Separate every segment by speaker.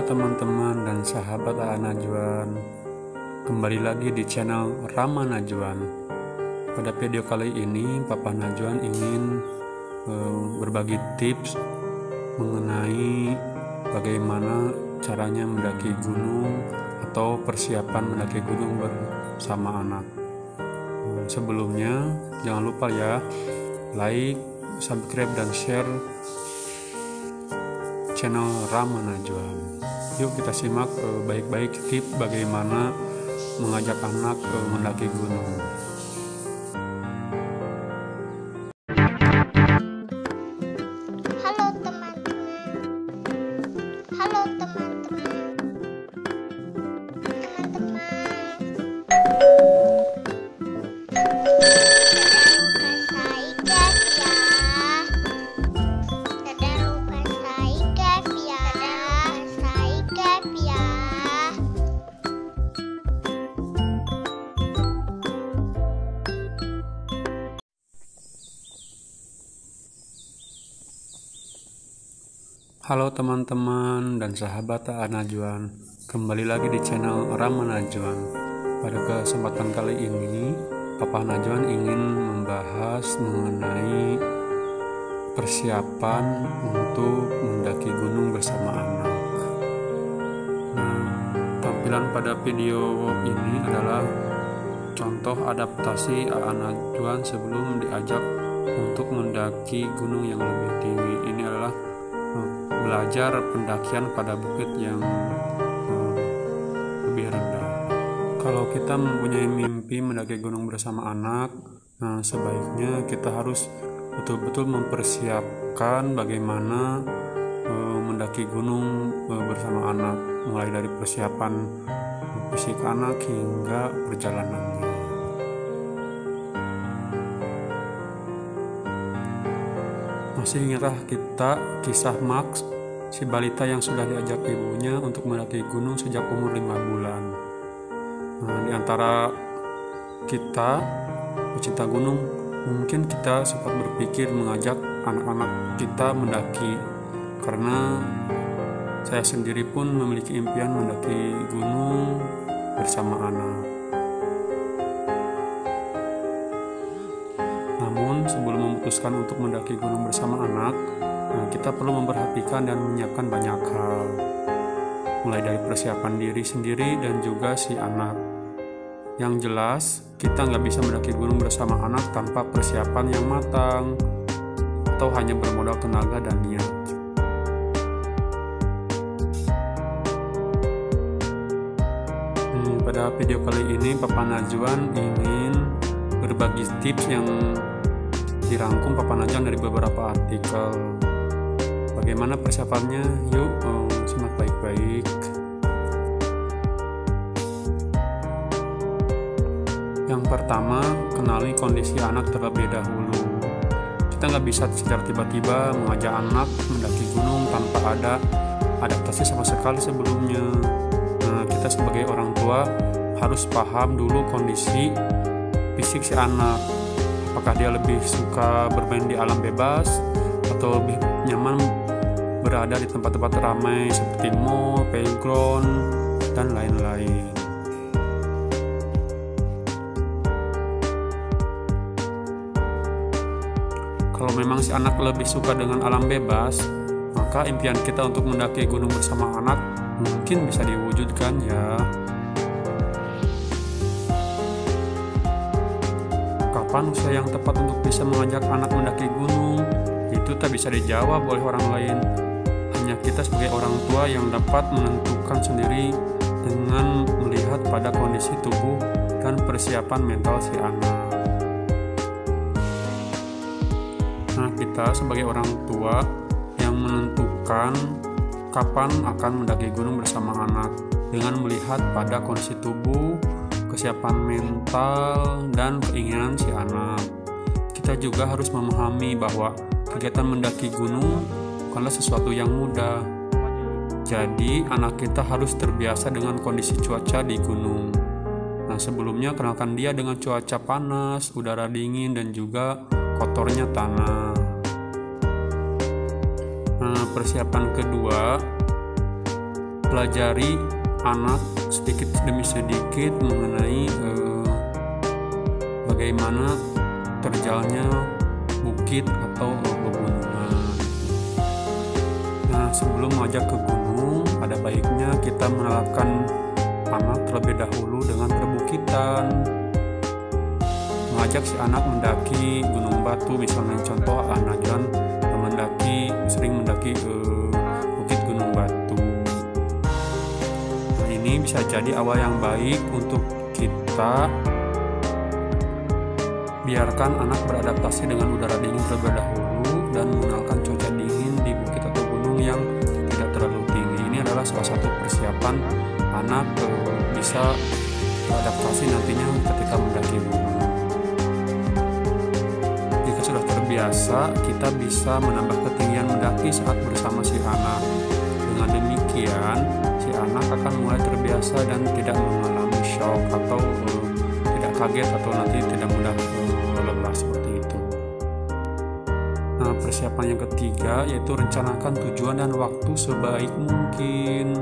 Speaker 1: teman-teman dan sahabat AA Najwan. Kembali lagi di channel Rama Najwan. Pada video kali ini Papa Najwan ingin berbagi tips mengenai bagaimana caranya mendaki gunung atau persiapan mendaki gunung bersama anak. Sebelumnya jangan lupa ya, like, subscribe dan share channel Rama Najwan. Yuk kita simak baik-baik tips bagaimana mengajak anak mendaki gunung.
Speaker 2: Halo teman-teman. Halo teman-teman.
Speaker 1: Halo teman-teman dan sahabat AA Najwan, kembali lagi di channel Rama Najwan. Pada kesempatan kali ini, Papa Najwan ingin membahas mengenai persiapan untuk mendaki gunung bersama anak. Nah, tampilan pada video ini adalah contoh adaptasi AA Najwan sebelum diajak untuk mendaki gunung yang lebih tinggi. Ini adalah belajar pendakian pada bukit yang lebih rendah. Kalau kita mempunyai mimpi mendaki gunung bersama anak, sebaiknya kita harus betul-betul mempersiapkan bagaimana mendaki gunung bersama anak, mulai dari persiapan fisik anak hingga perjalanannya. Masih ingatkah kita kisah Max, si balita yang sudah diajak ibunya untuk mendaki gunung sejak umur 5 bulan. Di antara kita pecinta gunung, mungkin kita sempat berpikir mengajak anak-anak kita mendaki, karena saya sendiri pun memiliki impian mendaki gunung bersama anak. Namun sebelum memutuskan untuk mendaki gunung bersama anak, kita perlu memperhatikan dan menyiapkan banyak hal, mulai dari persiapan diri sendiri dan juga si anak. Yang jelas, kita nggak bisa mendaki gunung bersama anak tanpa persiapan yang matang atau hanya bermodal tenaga dan niat. Pada video kali ini Papa Najwan ingin berbagi tips yang dirangkum Papa Najwan dari beberapa artikel. Bagaimana persiapannya? Yuk simak baik-baik. Yang pertama, kenali kondisi anak terlebih dahulu. Kita nggak bisa secara tiba-tiba mengajak anak mendaki gunung tanpa ada adaptasi sama sekali sebelumnya. Kita sebagai orang tua harus paham dulu kondisi fisik si anak. Apakah dia lebih suka bermain di alam bebas atau lebih nyaman berada di tempat-tempat ramai seperti mall, playground, dan lain-lain. Kalau memang si anak lebih suka dengan alam bebas, maka impian kita untuk mendaki gunung bersama anak mungkin bisa diwujudkan ya. Kapan usia yang tepat untuk bisa mengajak anak mendaki gunung? Itu tak bisa dijawab oleh orang lain. Hanya kita sebagai orang tua yang dapat menentukan sendiri dengan melihat pada kondisi tubuh dan persiapan mental si anak. Kita sebagai orang tua yang menentukan kapan akan mendaki gunung bersama anak dengan melihat pada kondisi tubuh, kesiapan mental, dan keinginan si anak. Kita juga harus memahami bahwa kegiatan mendaki gunung bukanlah sesuatu yang mudah. Jadi anak kita harus terbiasa dengan kondisi cuaca di gunung. Sebelumnya kenalkan dia dengan cuaca panas, udara dingin, dan juga kotornya tanah. Persiapan kedua, mempelajari anak sedikit demi sedikit mengenai bagaimana terjalnya bukit atau pegunungan. Nah, sebelum mengajak ke gunung, ada baiknya kita mengenalkan anak terlebih dahulu dengan perbukitan. Mengajak si anak mendaki Gunung Batu, misalnya contoh anak Najlan sering mendaki bukit Gunung Batu. Nah, ini bisa jadi awal yang baik untuk kita biarkan anak beradaptasi dengan udara dingin terlebih dahulu dan mengenalkan cuaca dingin di bukit atau gunung yang tidak terlalu tinggi. Ini adalah salah satu persiapan anak bisa beradaptasi nantinya ketika mendaki gunung. Jika sudah terbiasa, kita bisa menambah ketinggian mendaki saat bersama si anak. Dengan demikian, si anak akan mulai terbiasa dan tidak mengalami shock atau tidak kaget atau nanti tidak mudah lelah seperti itu. Nah, persiapan yang ketiga yaitu rencanakan tujuan dan waktu sebaik mungkin.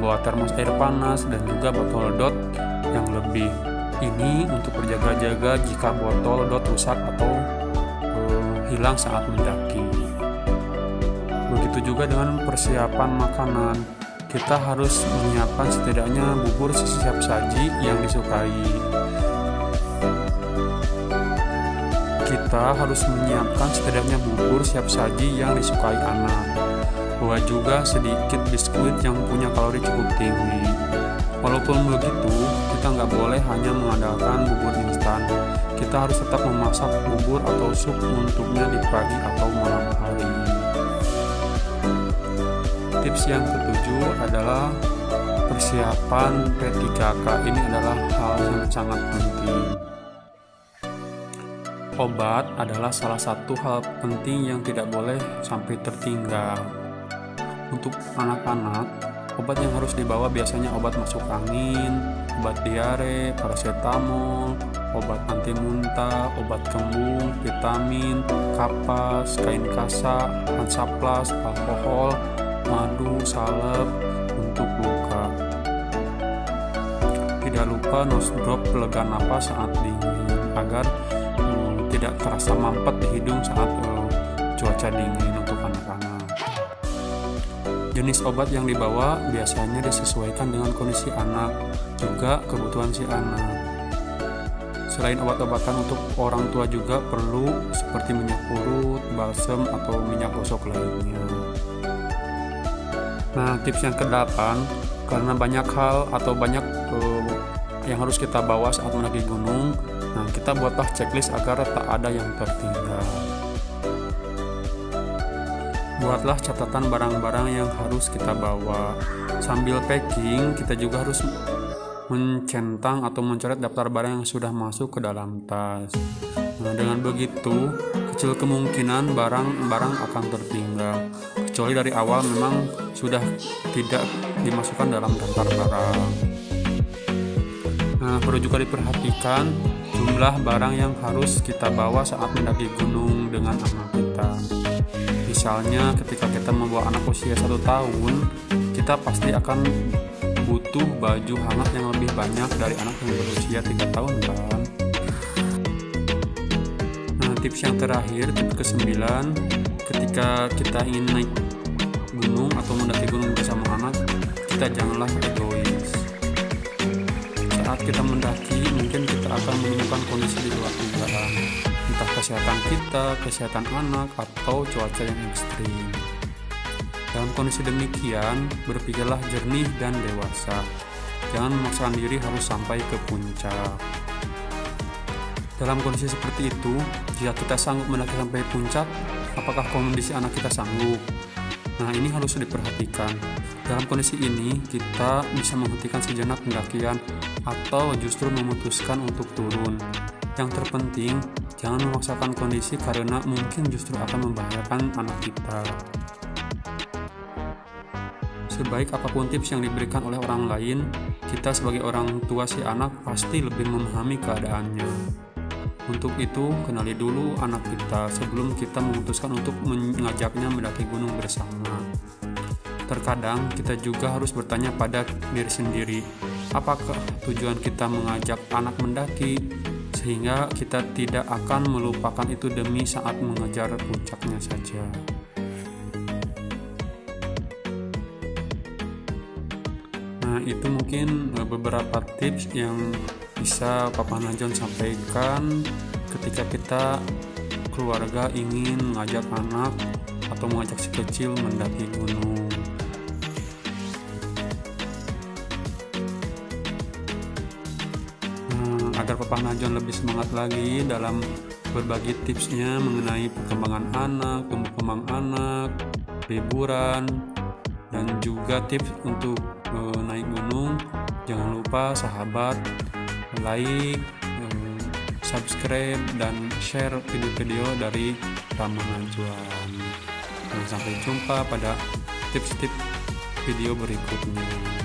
Speaker 1: membawa termos air panas, dan juga botol dot yang lebih. Ini untuk berjaga-jaga jika botol dot rusak atau hilang saat mendaki. Begitu juga dengan persiapan makanan. Kita harus menyiapkan setidaknya bubur siap saji yang disukai. Kita harus menyiapkan setidaknya bubur siap saji yang disukai anak. Bawa juga sedikit biskuit yang punya kalori cukup tinggi. Walaupun begitu, kita nggak boleh hanya mengandalkan bubur instan. Kita harus tetap memasak bubur atau sup untuknya di pagi atau malam hari. Tips yang ketujuh adalah persiapan P3K. Ini adalah hal yang sangat penting. Obat adalah salah satu hal penting yang tidak boleh sampai tertinggal. Untuk anak-anak, obat yang harus dibawa biasanya obat masuk angin, obat diare, paracetamol, obat anti muntah, obat kembung, vitamin, kapas, kain kasa, hansaplas, alkohol, madu, salep untuk luka. Tidak lupa nose drop pelega napas saat dingin agar tidak terasa mampet di hidung saat cuaca dingin untuk anak-anak. Jenis obat yang dibawa biasanya disesuaikan dengan kondisi anak, juga kebutuhan si anak. Selain obat-obatan untuk orang tua juga perlu seperti minyak urut, balsem, atau minyak gosok lainnya. Nah, tips yang ke-8, karena banyak hal atau banyak yang harus kita bawa saat mendaki gunung, nah kita buatlah checklist agar tak ada yang tertinggal. Buatlah catatan barang-barang yang harus kita bawa. Sambil packing, kita juga harus mencentang atau mencoret daftar barang yang sudah masuk ke dalam tas. Nah, dengan begitu, kecil kemungkinan barang-barang akan tertinggal, kecuali dari awal memang sudah tidak dimasukkan dalam daftar barang. Nah, perlu juga diperhatikan jumlah barang yang harus kita bawa saat mendaki gunung dengan anak kita. Misalnya ketika kita membawa anak usia 1 tahun, kita pasti akan butuh baju hangat yang lebih banyak dari anak yang berusia 3 tahun kan. Nah, tips yang terakhir, tips ke-9, ketika kita ingin naik gunung atau mendaki gunung bersama anak, kita janganlah egois. Saat kita mendaki, mungkin kita akan menemukan kondisi di luar dugaan, entah kesehatan kita, kesehatan anak, atau cuaca yang ekstrim. Dalam kondisi demikian, berpikirlah jernih dan dewasa. Jangan memaksakan diri harus sampai ke puncak. Dalam kondisi seperti itu, jika kita sanggup mendaki sampai puncak, apakah kondisi anak kita sanggup? Nah, ini harus diperhatikan. Dalam kondisi ini, kita bisa menghentikan sejenak pendakian atau justru memutuskan untuk turun. Yang terpenting, jangan memaksakan kondisi karena mungkin justru akan membahayakan anak kita. Sebaik apapun tips yang diberikan oleh orang lain, kita sebagai orang tua si anak pasti lebih memahami keadaannya. Untuk itu, kenali dulu anak kita sebelum kita memutuskan untuk mengajaknya mendaki gunung bersama. Terkadang kita juga harus bertanya pada diri sendiri, apakah tujuan kita mengajak anak mendaki, sehingga kita tidak akan melupakan itu demi saat mengejar puncaknya saja. Nah, itu mungkin beberapa tips yang bisa Papa Najon sampaikan ketika kita keluarga ingin mengajak anak atau mengajak si kecil mendaki gunung. Agar Papa Najon lebih semangat lagi dalam berbagi tipsnya mengenai perkembangan anak, tumbuh kembang anak, liburan, dan juga tips untuk naik gunung. Jangan lupa sahabat like, subscribe, dan share video-video dari Rama Najwan. Dan sampai jumpa pada tips-tips video berikutnya.